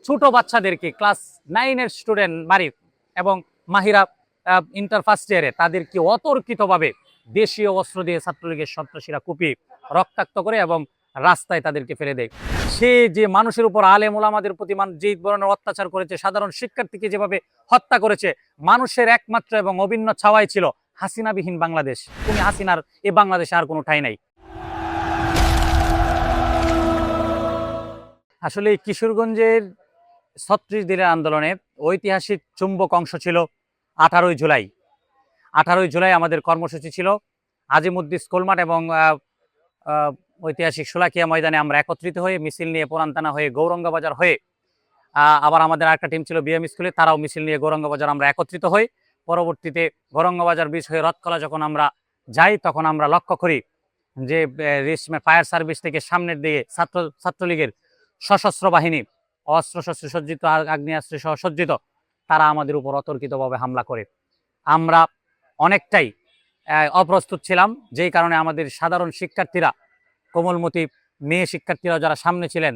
ছোট বাচ্চাদেরকে class 9-এর student মারিফ এবং মাহিরা ইন্টার ফার্স্ট ইয়ারে তাদেরকে অতর্কিতভাবে দেশীয় অস্ত্র দিয়ে ছাত্রলীগের সন্ত্রাসীরা কুপিয়ে রক্তাক্ত করে এবং রাস্তায় তাদেরকে ফেলে দেয়। সে যে মানুষের উপর আলেম ওলামাদের প্রতি যে ধরনের অত্যাচার করেছে, সাধারণ শিক্ষার্থীকে যেভাবে হত্যা করেছে, মানুষের একমাত্র এবং অভিন্ন ছাওয়াই ছিল হাসিনাবিহীন বাংলাদেশ। তুমি হাসিনার এ বাংলাদেশে আর কোনো ঠাঁই নাই। আসলে কিশোরগঞ্জের ৩৬ দিনের আন্দোলনে ঐতিহাসিক চুম্বক অংশ ছিল 18ই জুলাই। 18ই জুলাই আমাদের কর্মসূচি ছিল আজিমুদ্দিন স্কুলমাঠ এবং ঐতিহাসিক শোলাকিয়া ময়দানে আমরা একত্রিত হয়ে মিছিল নিয়ে পুরানতানা হয়ে গৌরঙ্গ বাজার হয়ে আবার আমাদের আরেকটা টিম ছিল বিএম স্কুলে, তারাও মিছিল নিয়ে গৌরঙ্গ বাজার আমরা একত্রিত হই। পরবর্তীতে গৌরঙ্গ বাজার ব্রিজ হয়ে রথকলা যখন আমরা যাই তখন আমরা লক্ষ্য করি যে ফায়ার সার্ভিস থেকে সামনের দিকে ছাত্রলীগের সশস্ত্র বাহিনী অস্ত্র শস্ত্র সজ্জিত আগ্নেয়াস্ত্রে সহ সজ্জিত তারা আমাদের উপর অতর্কিতভাবে হামলা করে। আমরা অনেকটাই অপ্রস্তুত ছিলাম, যেই কারণে আমাদের সাধারণ শিক্ষার্থীরা, কোমলমতি মেয়ে শিক্ষার্থীরা যারা সামনে ছিলেন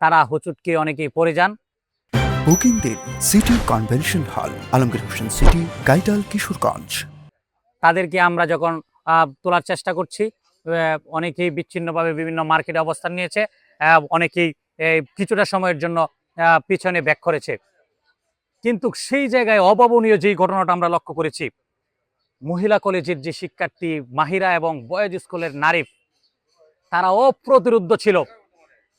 তারা হুচুটকে অনেকেই পড়ে যান। বুকিং দিন city convention hall, Alamgir Hossain city, গাইডাল, কিশোরগঞ্জ। তাদেরকে আমরা যখন তোলার চেষ্টা করছি, অনেকেই বিচ্ছিন্নভাবে বিভিন্ন মার্কেটে অবস্থান নিয়েছে, অনেকেই কিছুটা সময়ের জন্য পিছনে ব্যাক করেছে। কিন্তু সেই জায়গায় অভাবনীয় যেই ঘটনাটা আমরা লক্ষ্য করেছি, মহিলা কলেজের যে শিক্ষার্থী মাহিরা এবং বয়েজ স্কুলের নারিফ, তারা অপ্রতিরোধ্য ছিল।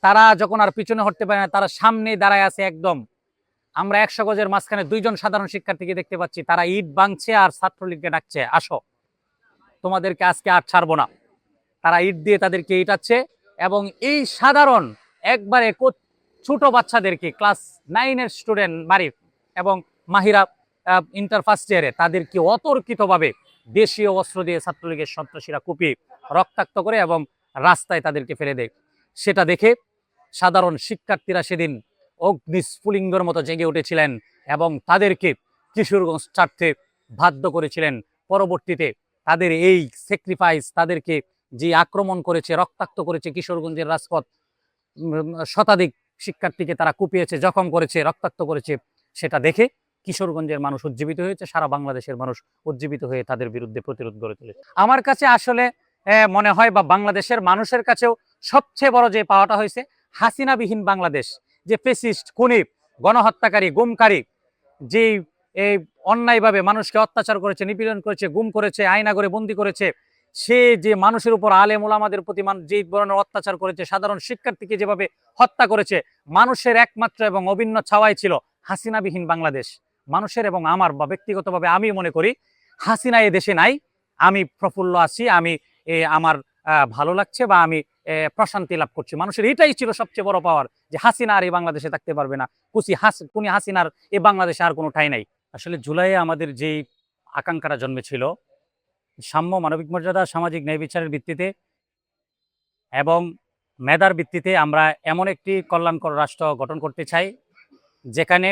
তারা যখন আর পিছনে হটতে পারে না, তারা সামনে দাঁড়ায় আছে একদম। আমরা 100 গজের মাঝখানে 2 জন সাধারণ শিক্ষার্থীকে দেখতে পাচ্ছি, তারা ইট ভাঙছে আর ছাত্রলীগকে ডাকছে, আসো তোমাদেরকে আজকে আর ছাড়বো না। তারা ইট দিয়ে তাদেরকে ইটাচ্ছে এবং এই সাধারণ একবারে ছোট বাচ্চাদেরকে ক্লাস 9-এর স্টুডেন্ট মারিফ এবং মাহিরা ইন্টার ফার্স্ট ইয়ারে তাদেরকে অতর্কিতভাবে দেশীয় অস্ত্র দিয়ে ছাত্রলীগের সন্ত্রাসীরা কুপিয়ে রক্তাক্ত করে এবং রাস্তায় তাদেরকে ফেলে দেয়। সেটা দেখে সাধারণ শিক্ষার্থীরা সেদিন অগ্নিস্ফুলিঙ্গের মতো জেগে উঠেছিলেন এবং তাদেরকে কিশোরগঞ্জ ছাড়তে বাধ্য করেছিলেন। পরবর্তীতে তাদের এই স্যাক্রিফাইস, তাদেরকে যে আক্রমণ করেছে, রক্তাক্ত করেছে কিশোরগঞ্জের রাজপথ, শতাধিক শিক্ষার্থীকে তারা কুপিয়েছে, জখম করেছে, রক্তাক্ত করেছে, সেটা দেখে কিশোরগঞ্জের মানুষ উজ্জীবিত হয়েছে, সারা বাংলাদেশের মানুষ উজ্জীবিত হয়ে তাদের বিরুদ্ধে প্রতিরোধ গড়ে তুলেছে। আমার কাছে আসলে মনে হয় বা বাংলাদেশের মানুষের কাছেও সবচেয়ে বড় যে পাওয়াটা হয়েছে হাসিনাবিহীন বাংলাদেশ। যে ফেসিস্ট, খুনি, গণহত্যাকারী, গুমকারী, যে অন্যায়ভাবে মানুষকে অত্যাচার করেছে, নিপীড়ন করেছে, গুম করেছে, আয়নাঘরে বন্দি করেছে, সে যে মানুষের উপর আলেম ওলামাদের প্রতি যে ধরনের অত্যাচার করেছে, সাধারণ শিক্ষার্থীকে যেভাবে হত্যা করেছে, মানুষের একমাত্র এবং অভিন্ন ছাওয়াই ছিল হাসিনাবিহীন বাংলাদেশ। মানুষের এবং আমার বা ব্যক্তিগতভাবে আমি মনে করি হাসিনা এ দেশে নাই। আমি প্রফুল্ল আছি, আমি আমার ভালো লাগছে বা আমি প্রশান্তি লাভ করছি। মানুষের এটাই ছিল সবচেয়ে বড় পাওয়ার, যে হাসিনা আর এই বাংলাদেশে থাকতে পারবে না, কুনি হাসিনার এই বাংলাদেশে আর কোনো ঠাঁই নাই। আসলে জুলাইয়ে আমাদের যেই আকাঙ্ক্ষাটা জন্মেছিল, সাম্য, মানবিক মর্যাদা, সামাজিক ন্যায় বিচারের ভিত্তিতে এবং মেধার ভিত্তিতে আমরা এমন একটি কল্যাণকর রাষ্ট্র গঠন করতে চাই, যেখানে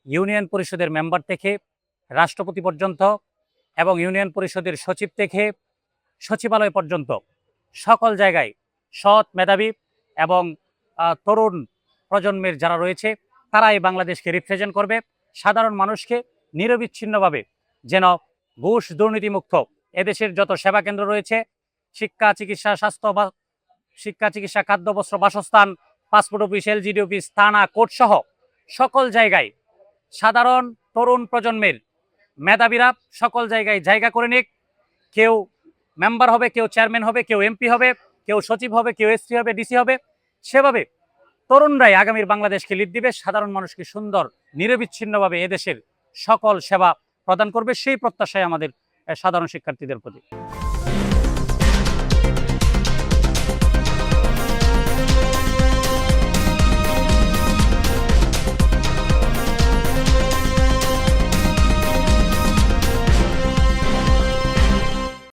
ইউনিয়ন পরিষদের মেম্বার থেকে রাষ্ট্রপতি পর্যন্ত এবং ইউনিয়ন পরিষদের সচিব থেকে সচিবালয় পর্যন্ত সকল জায়গায় সৎ, মেধাবী এবং তরুণ প্রজন্মের যারা রয়েছে তারা এই বাংলাদেশকে রিপ্রেজেন্ট করবে। সাধারণ মানুষকে নিরবিচ্ছিন্নভাবে যেন ঘুষ দুর্নীতিমুক্ত এদেশের যত সেবা কেন্দ্র রয়েছে, শিক্ষা, চিকিৎসা, খাদ্য, বস্ত্র, বাসস্থান, পাসপোর্ট অফিস, এলজিডি অফিস, থানা, কোর্ট সহ সকল জায়গায় সাধারণ তরুণ প্রজন্মের মেধাবীরা সকল জায়গায় জায়গা করে নিক। কেউ মেম্বার হবে, কেউ চেয়ারম্যান হবে, কেউ এমপি হবে, কেউ সচিব হবে, কেউ এসপি হবে, ডিসি হবে। সেভাবে তরুণরাই আগামীর বাংলাদেশকে লিড দিবে, সাধারণ মানুষকে সুন্দর নিরবিচ্ছিন্নভাবে এদেশের সকল সেবা প্রদান করবে। সেই প্রত্যাশায় আমাদের সাধারণ শিক্ষার্থীদের প্রতি।